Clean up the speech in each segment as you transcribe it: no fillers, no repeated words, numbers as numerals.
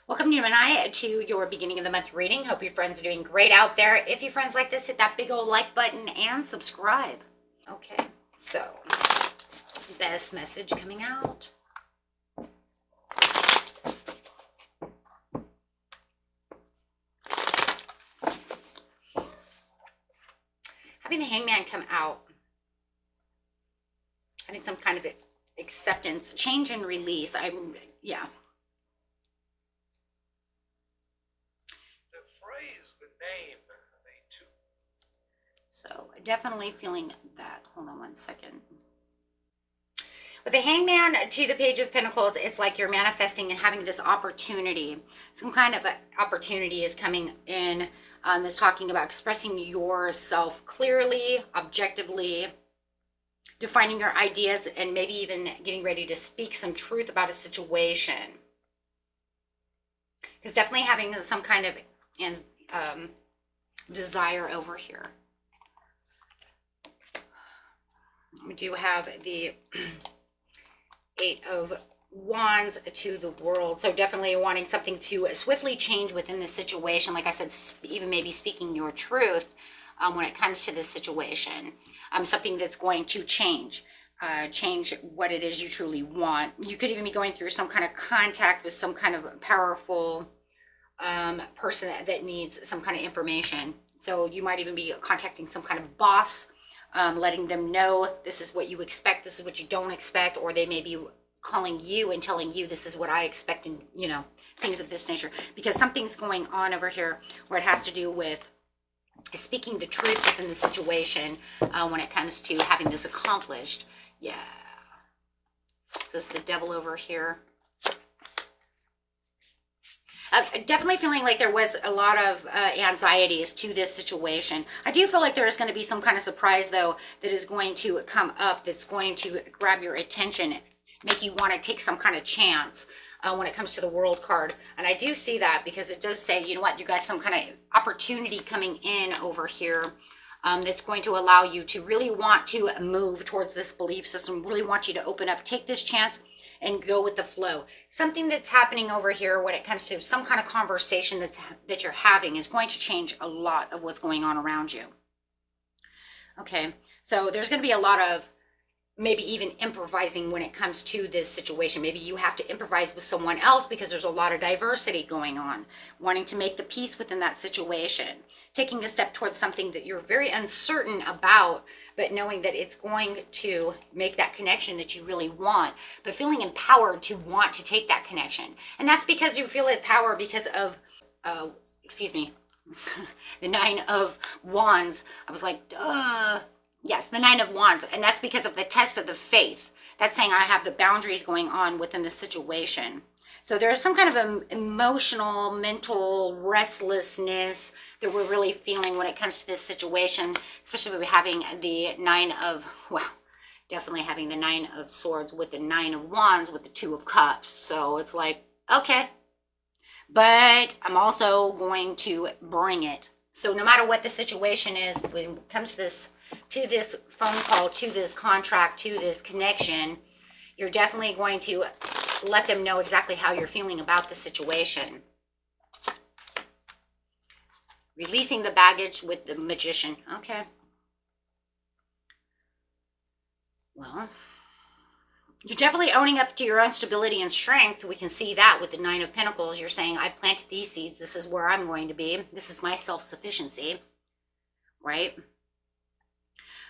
Welcome, Gemini, to your beginning of the month reading. Hope your friends are doing great out there. If your friends like this, hit that big old like button and subscribe. Okay, so best message coming out. Having the Hangman come out, having some kind of acceptance, change and release. Yeah. So definitely feeling that. Hold on one second. With the Hangman to the Page of Pentacles, it's like you're manifesting and having this opportunity. Some kind of opportunity is coming in. That's talking about expressing yourself clearly, objectively, defining your ideas, and maybe even getting ready to speak some truth about a situation. It's definitely having some kind of desire over here. We do have the Eight of Wands to the World. So definitely wanting something to swiftly change within the situation. Like I said, even maybe speaking your truth when it comes to this situation. Something that's going to change what it is you truly want. You could even be going through some kind of contact with some kind of powerful person that needs some kind of information. So you might even be contacting some kind of boss, letting them know this is what you expect, this is what you don't expect, or they may be calling you and telling you this is what I expect, and things of this nature, because something's going on over here where it has to do with speaking the truth within the situation when it comes to having this accomplished. Yeah. So this is the Devil over here. Definitely feeling like there was a lot of anxieties to this situation. I do feel like there's going to be some kind of surprise, though, that is going to come up, that's going to grab your attention, make you want to take some kind of chance when it comes to the World card. And I do see that because it does say, you know what, you got some kind of opportunity coming in over here that's going to allow you to really want to move towards this belief system, really want you to open up, take this chance, and go with the flow. Something that's happening over here when it comes to some kind of conversation that you're having is going to change a lot of what's going on around you. Okay, so there's going to be a lot of maybe even improvising when it comes to this situation. Maybe you have to improvise with someone else because there's a lot of diversity going on, wanting to make the peace within that situation, taking a step towards something that you're very uncertain about, but knowing that it's going to make that connection that you really want, but feeling empowered to want to take that connection. And that's because you feel empowered because of, the Nine of Wands. I was like, yes, the Nine of Wands. And that's because of the test of the faith. That's saying I have the boundaries going on within the situation. So there's some kind of emotional, mental restlessness that we're really feeling when it comes to this situation, especially with having the definitely having the Nine of Swords with the Nine of Wands with the Two of Cups. So it's like, okay, but I'm also going to bring it. So no matter what the situation is, when it comes to this phone call, to this contract, to this connection, you're definitely going to let them know exactly how you're feeling about the situation. Releasing the baggage with the Magician. Okay. Well, you're definitely owning up to your own stability and strength. We can see that with the Nine of Pentacles. You're saying, I planted these seeds. This is where I'm going to be. This is my self-sufficiency, right?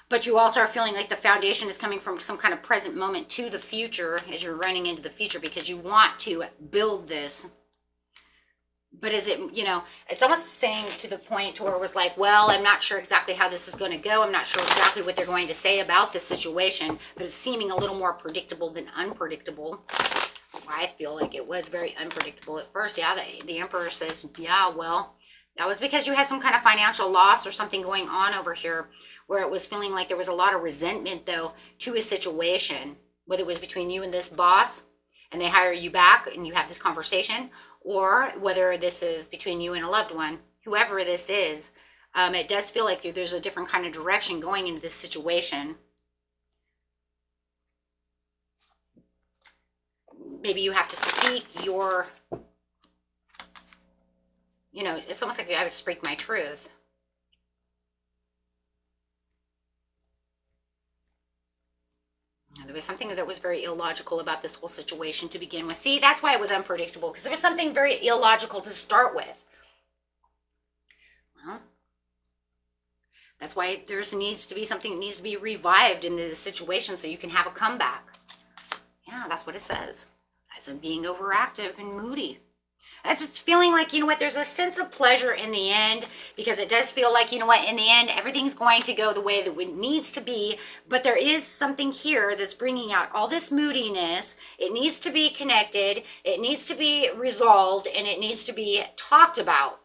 But you also are feeling like the foundation is coming from some kind of present moment to the future as you're running into the future because you want to build this. But is it, it's almost saying to the point where it was like, well, I'm not sure exactly how this is going to go. I'm not sure exactly what they're going to say about this situation, but it's seeming a little more predictable than unpredictable. I feel like it was very unpredictable at first. Yeah, the Emperor says, yeah, well, that was because you had some kind of financial loss or something going on over here, where it was feeling like there was a lot of resentment, though, to a situation, whether it was between you and this boss and they hire you back and you have this conversation, or whether this is between you and a loved one, whoever this is, it does feel like there's a different kind of direction going into this situation. Maybe you have to speak your You know, it's almost like I would speak my truth. There was something that was very illogical about this whole situation to begin with. See, that's why it was unpredictable, because there was something very illogical to start with. Well, that's why needs to be something that needs to be revived in the situation so you can have a comeback. Yeah, that's what it says. As in being overactive and moody. That's just feeling like, you know what, there's a sense of pleasure in the end, because it does feel like, you know what, in the end, everything's going to go the way that it needs to be, but there is something here that's bringing out all this moodiness. It needs to be connected, it needs to be resolved, and it needs to be talked about.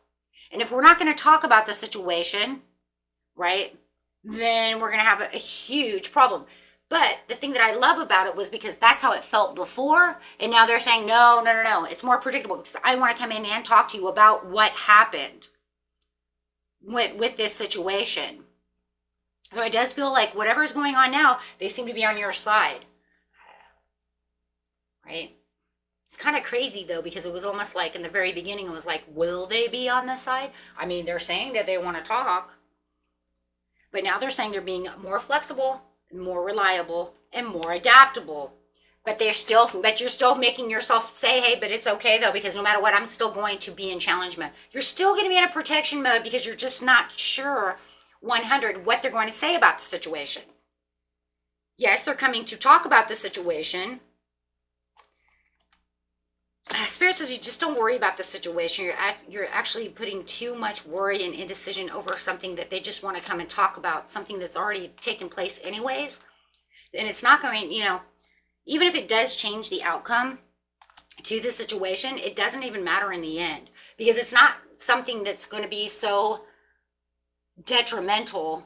And if we're not going to talk about the situation, right, then we're going to have a huge problem. But the thing that I love about it was because that's how it felt before. And now they're saying, no. It's more predictable, because I want to come in and talk to you about what happened with this situation. So it does feel like whatever's going on now, they seem to be on your side. Right? It's kind of crazy, though, because it was almost like in the very beginning, it was like, will they be on this side? I mean, they're saying that they want to talk. But now they're saying they're being more flexible, more reliable, and more adaptable. But you're still making yourself say, hey, but it's okay though, because no matter what, I'm still going to be in challenge mode. You're still going to be in a protection mode because you're just not sure 100 what they're going to say about the situation. Yes, they're coming to talk about the situation. Spirit says you just don't worry about the situation. You're actually putting too much worry and indecision over something that they just want to come and talk about, something that's already taken place anyways. And it's not going, you know, even if it does change the outcome to the situation, it doesn't even matter in the end, because it's not something that's going to be so detrimental,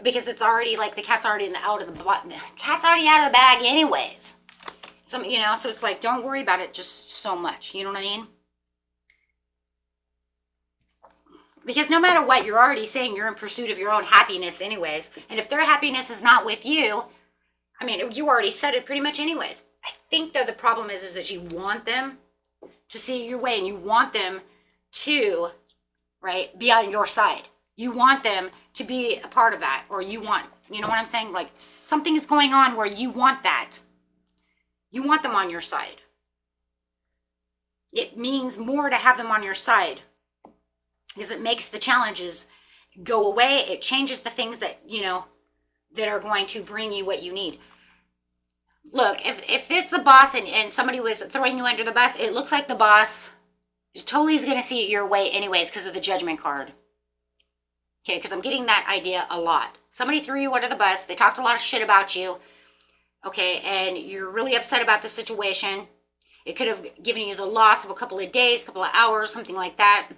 because it's already like the cat's already out of the bag anyways. So, you know, so it's like, don't worry about it just so much. You know what I mean? Because no matter what, you're already saying you're in pursuit of your own happiness anyways. And if their happiness is not with you, I mean, you already said it pretty much anyways. I think, though, the problem is that you want them to see your way, and you want them to, right, be on your side. You want them to be a part of that, or you know what I'm saying? Like, something is going on where you want that. You want them on your side. It means more to have them on your side, because it makes the challenges go away. It changes the things that, you know, that are going to bring you what you need. Look, if it's the boss and somebody was throwing you under the bus, it looks like the boss totally is going to see it your way anyways because of the judgment card. Okay, because I'm getting that idea a lot. Somebody threw you under the bus. They talked a lot of shit about you. Okay, and you're really upset about the situation. It could have given you the loss of a couple of days, couple of hours, something like that.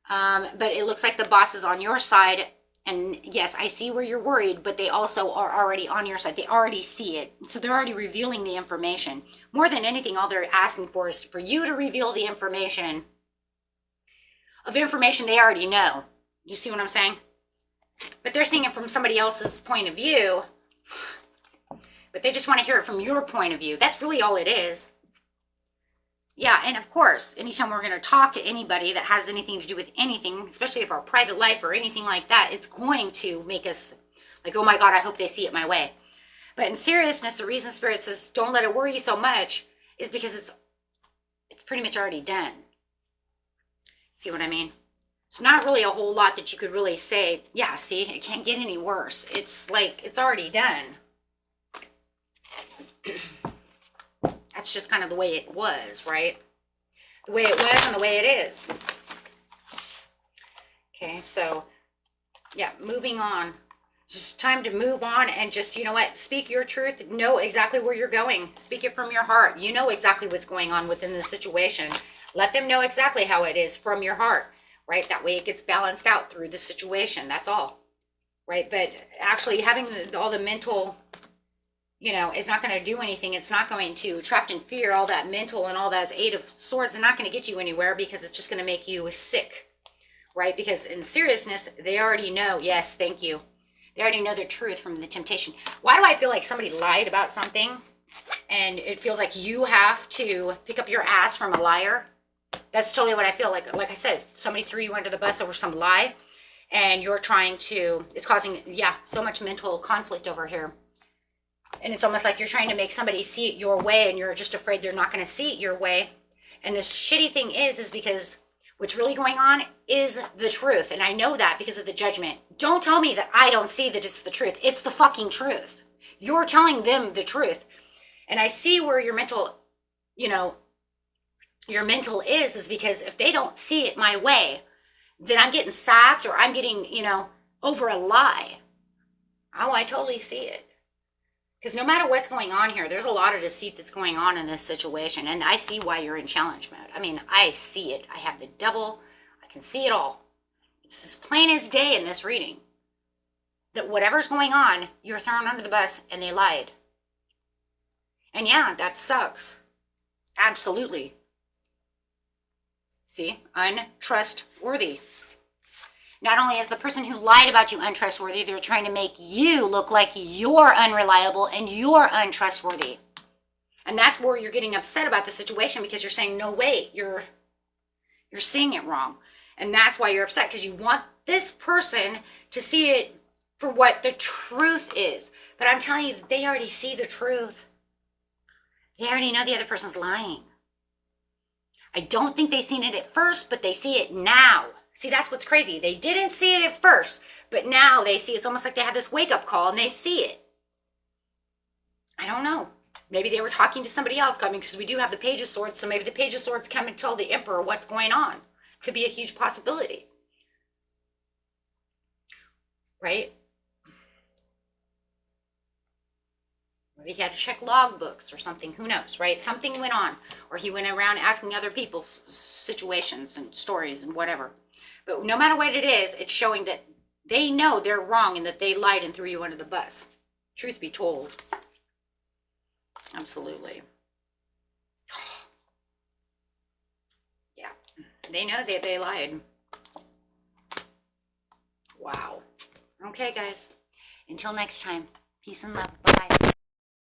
But it looks like the boss is on your side. And yes, I see where you're worried, but they also are already on your side. They already see it. So they're already revealing the information. More than anything, all they're asking for is for you to reveal the information they already know. You see what I'm saying? But they're seeing it from somebody else's point of view. But they just want to hear it from your point of view. That's really all it is. Yeah, and of course, anytime we're going to talk to anybody that has anything to do with anything, especially if our private life or anything like that, it's going to make us like, oh my God, I hope they see it my way. But in seriousness, the reason Spirit says don't let it worry you so much is because it's pretty much already done. See what I mean? It's not really a whole lot that you could really say, yeah, see, it can't get any worse. It's like, it's already done. That's just kind of the way it was, right? The way it was and the way it is. Okay, so, yeah, moving on. Just time to move on and just, you know what, speak your truth. Know exactly where you're going. Speak it from your heart. You know exactly what's going on within the situation. Let them know exactly how it is from your heart, right? That way it gets balanced out through the situation. That's all, right? But actually having all the mental, you know, is not going to do anything. It's not going to, trapped in fear, all that mental and all that 8 of Swords is not going to get you anywhere, because it's just going to make you sick, right? Because in seriousness, they already know, yes, thank you. They already know the truth from the temptation. Why do I feel like somebody lied about something and it feels like you have to pick up your ass from a liar? That's totally what I feel like. Like I said, somebody threw you under the bus over some lie, and you're trying to, it's causing, yeah, so much mental conflict over here. And it's almost like you're trying to make somebody see it your way, and you're just afraid they're not going to see it your way. And the shitty thing is because what's really going on is the truth. And I know that because of the judgment. Don't tell me that I don't see that it's the truth. It's the fucking truth. You're telling them the truth. And I see where your mental, you know, your mental is because if they don't see it my way, then I'm getting sacked or I'm getting, you know, over a lie. Oh, I totally see it. Because no matter what's going on here, there's a lot of deceit that's going on in this situation. And I see why you're in challenge mode. I mean, I see it. I have the devil. I can see it all. It's as plain as day in this reading. That whatever's going on, you're thrown under the bus and they lied. And yeah, that sucks. Absolutely. See, untrustworthy. Not only is the person who lied about you untrustworthy, they're trying to make you look like you're unreliable and you're untrustworthy. And that's where you're getting upset about the situation because you're saying, no, wait, you're seeing it wrong. And that's why you're upset because you want this person to see it for what the truth is. But I'm telling you, they already see the truth. They already know the other person's lying. I don't think they seen it at first, but they see it now. See, that's what's crazy. They didn't see it at first, but now they see it's almost like they have this wake-up call and they see it. I don't know. Maybe they were talking to somebody else, I mean, because we do have the Page of Swords, so maybe the Page of Swords come and tell the Emperor what's going on. Could be a huge possibility. Right? Maybe he had to check logbooks or something. Who knows, right? Something went on. Or he went around asking other people's situations and stories and whatever. But no matter what it is, it's showing that they know they're wrong and that they lied and threw you under the bus. Truth be told. Absolutely. Yeah. They know that they lied. Wow. Okay, guys. Until next time. Peace and love. Bye-bye.